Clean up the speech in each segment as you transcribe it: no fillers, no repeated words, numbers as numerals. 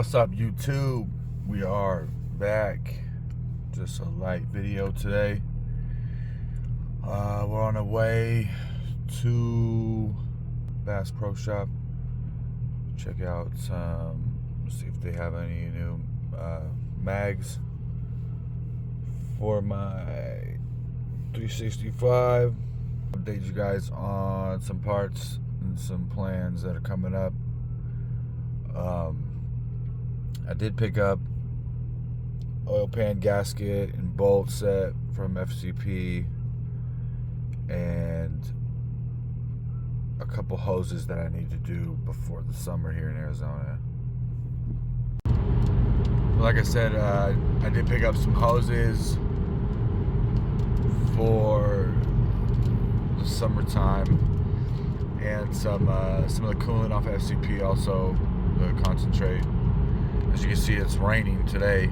What's up, YouTube? We are back. Just a light video today. We're on our way to Bass Pro Shop. Check out some, see if they have any new mags for my 365. Update you guys on some parts and some plans that are coming up. I did pick up oil pan gasket and bolt set from FCP and a couple hoses that I need to do before the summer here in Arizona. Like I said, I did pick up some hoses for the summertime and some of the coolant off FCP, also the concentrate. As you can see, it's raining today.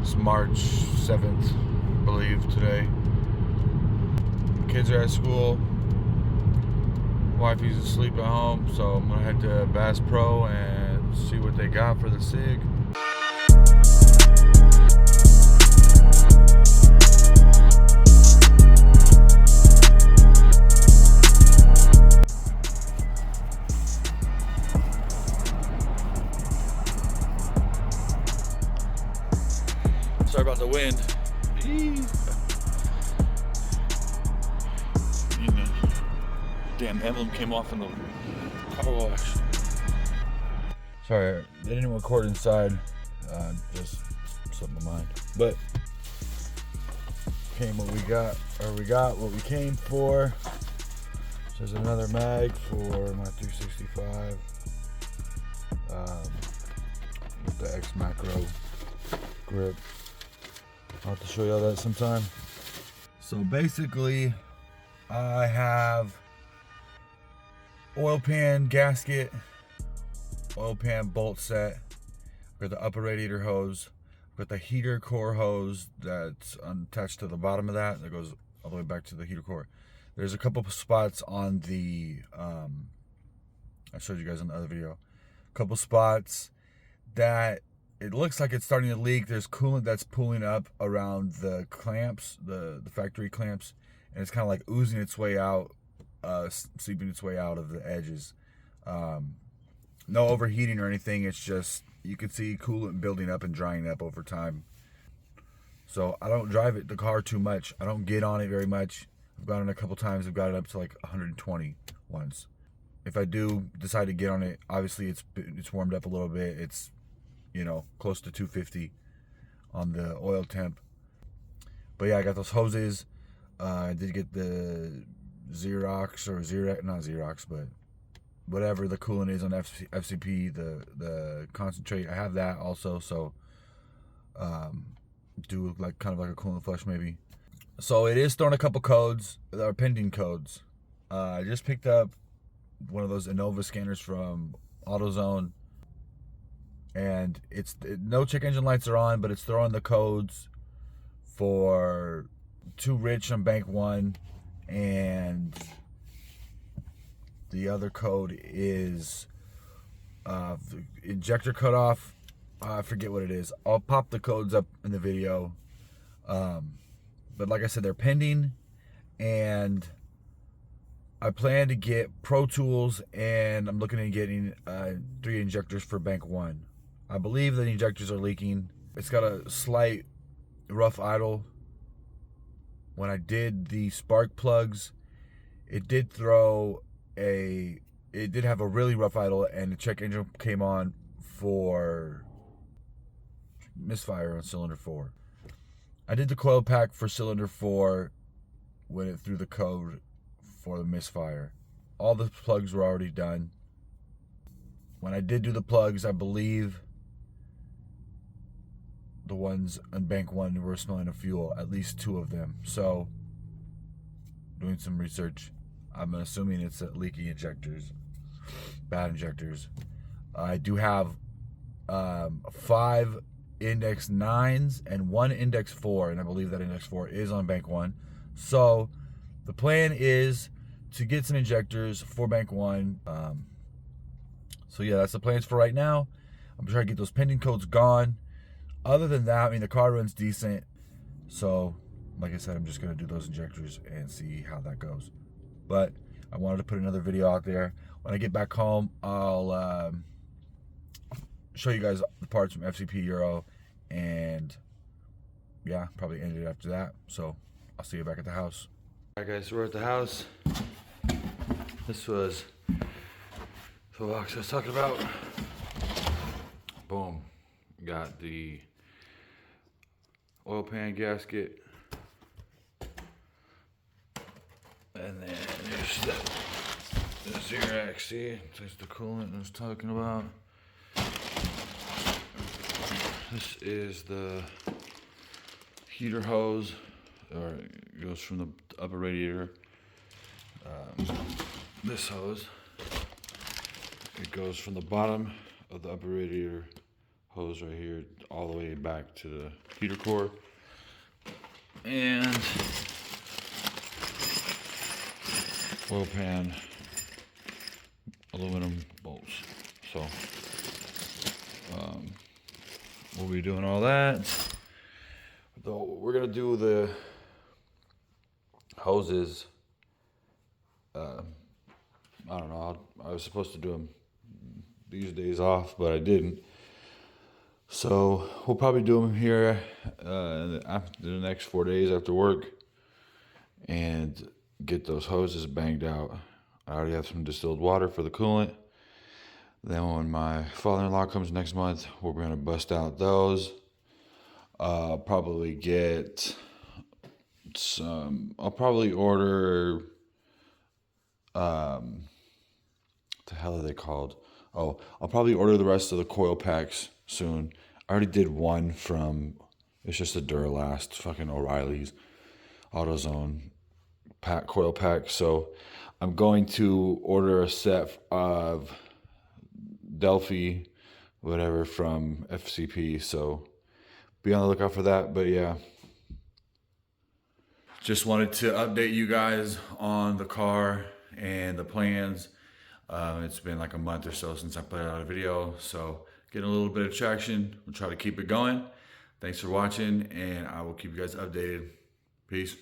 It's March 7th, I believe, today. Kids are at school. Wifey's asleep at home, so I'm gonna head to Bass Pro and see what they got for the SIG. Sorry about the wind. Damn emblem came off in the car wash. Sorry, they didn't record inside. Just something of mine. But came what we got, or we got what we came for. There's another mag for my 365 with the X Macro grip. I'll have to show y'all that sometime. So basically, I have oil pan gasket, oil pan bolt set, with the upper radiator hose, with the heater core hose that's attached to the bottom of that goes all the way back to the heater core. There's a couple spots on the, I showed you guys in the other video, a couple spots that it looks like it's starting to leak. There's coolant that's pooling up around the clamps, the factory clamps, and it's kind of like oozing its way out, seeping its way out of the edges. No overheating or anything. It's just, you can see coolant building up and drying up over time. So I don't drive the car too much. I don't get on it very much. I've gone on it a couple times. I've got it up to like 120 once. If I do decide to get on it, obviously it's warmed up a little bit. It's, you know, close to 250 on the oil temp. But yeah, I got those hoses. I did get the Xerox, not Xerox, but whatever the coolant is on FCP, the concentrate. I have that also, so do like kind of like a coolant flush maybe. So it is throwing a couple codes that are pending codes. I just picked up one of those Innova scanners from AutoZone, and no check engine lights are on, but it's throwing the codes for too rich on bank 1, and the other code is injector cutoff. I forget what it is. I'll pop the codes up in the video. But like I said, they're pending, and I plan to get Pro Tools, and I'm looking at getting 3 injectors for bank 1. I believe the injectors are leaking. It's got a slight rough idle. When I did the spark plugs, it did have a really rough idle, and the check engine came on for misfire on cylinder 4. I did the coil pack for cylinder 4 when it threw the code for the misfire. All the plugs were already done. When I did do the plugs, I believe the ones on bank 1 were smelling of fuel, at least 2 of them. So, doing some research, I'm assuming it's leaky injectors, bad injectors. I do have 5 index 9s and 1 index 4, and I believe that index 4 is on bank 1. So the plan is to get some injectors for bank 1. So yeah, that's the plans for right now. I'm trying to get those pending coats gone. Other than that, I mean, the car runs decent. So, like I said, I'm just going to do those injectors and see how that goes. But I wanted to put another video out there. When I get back home, I'll show you guys the parts from FCP Euro. And yeah, probably end it after that. So, I'll see you back at the house. Alright guys, so we're at the house. This was the box I was talking about. Boom. Got the oil pan gasket. And then there's the Zerax, see? There's the coolant I was talking about. This is the heater hose, or it goes from the upper radiator. This hose, it goes from the bottom of the upper radiator hose right here all the way back to the heater core. And oil pan aluminum bolts. So we'll be doing all that. Though we're gonna do the hoses. I don't know. I was supposed to do them these days off, but I didn't. So we'll probably do them here after the next 4 days after work, and get those hoses banged out. I already have some distilled water for the coolant. Then when my father-in-law comes next month, we're gonna bust out those. Probably get some. I'll probably order. What the hell are they called? Oh, I'll probably order the rest of the coil packs soon. I already did one from. It's just a Duralast, fucking O'Reilly's AutoZone pack coil pack. So I'm going to order a set of Delphi, whatever, from FCP. So be on the lookout for that. But yeah, just wanted to update you guys on the car and the plans. It's been like a month or so since I put out a video, so getting a little bit of traction. We'll try to keep it going. Thanks for watching, and I will keep you guys updated. Peace.